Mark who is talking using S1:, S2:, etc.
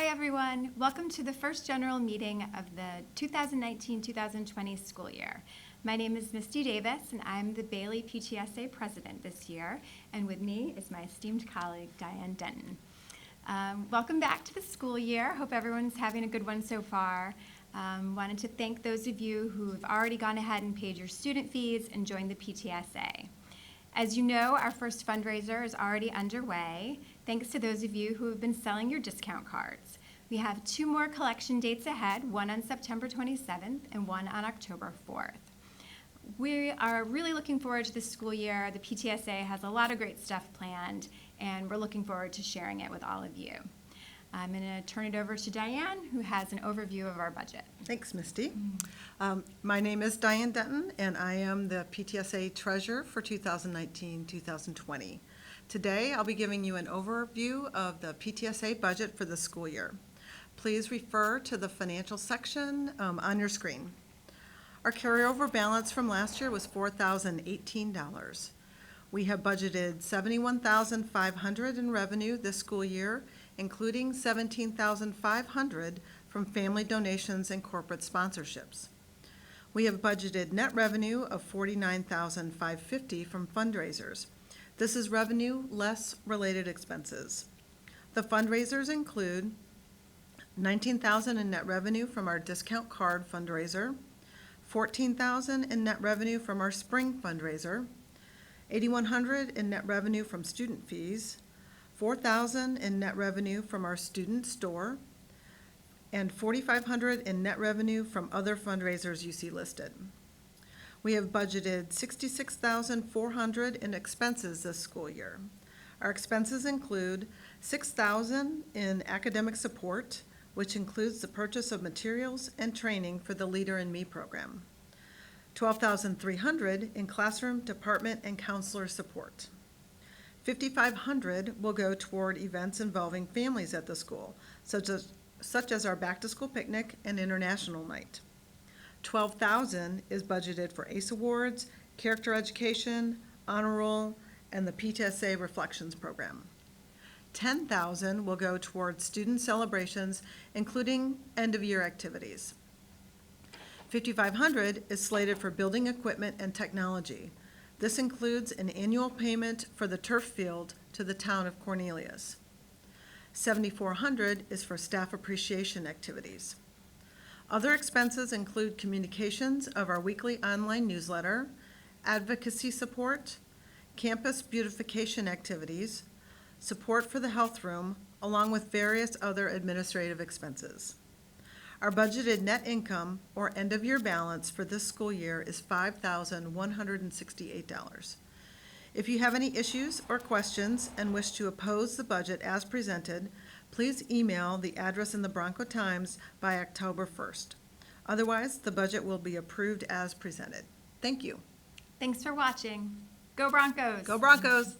S1: Hi everyone, welcome to the first general meeting of the 2019-2020 school year. My name is Misty Davis and I'm the Bailey PTSA president this year, and with me is my esteemed colleague Diane Denton. Welcome back to the school year. Hope everyone's having a good one so far. Wanted to thank those of you who have already gone ahead and paid your student fees and joined the PTSA. As you know, our first fundraiser is already underway, thanks to those of you who have been selling your discount cards. We have 2 more collection dates ahead, one on September 27th and one on October 4th. We are really looking forward to this school year. The PTSA has a lot of great stuff planned, and we're looking forward to sharing it with all of you. I'm going to turn it over to Diane, who has an overview of our budget.
S2: Thanks, Misty. My name is Diane Denton, and I am the PTSA Treasurer for 2019-2020. Today, I'll be giving you an overview of the PTSA budget for the school year. Please refer to the financial section on your screen. Our carryover balance from last year was $4,018. We have budgeted $71,500 in revenue this school year, including $17,500 from family donations and corporate sponsorships. We have budgeted net revenue of $49,550 from fundraisers. This is revenue less related expenses. The fundraisers include $19,000 in net revenue from our discount card fundraiser, $14,000 in net revenue from our spring fundraiser, $8,100 in net revenue from student fees, $4,000 in net revenue from our student store, and $4,500 in net revenue from other fundraisers you see listed. We have budgeted $66,400 in expenses this school year. Our expenses include $6,000 in academic support, which includes the purchase of materials and training for the Leader in Me program, $12,300 in classroom, department, and counselor support. $5,500 will go toward events involving families at the school, such as our back-to-school picnic and international night. $12,000 is budgeted for ACE Awards, character education, honor roll, and the PTSA Reflections program. $10,000 will go towards student celebrations, including end-of-year activities. $5,500 is slated for building equipment and technology. This includes an annual payment for the turf field to the town of Cornelius. $7,400 is for staff appreciation activities. Other expenses include communications of our weekly online newsletter, advocacy support, campus beautification activities, support for the health room, along with various other administrative expenses. Our budgeted net income, or end-of-year balance, for this school year is $5,168. If you have any issues or questions and wish to oppose the budget as presented, please email the address in the Bronco Times by October 1st. Otherwise, the budget will be approved as presented. Thank you.
S1: Thanks for watching. Go Broncos!
S2: Go Broncos!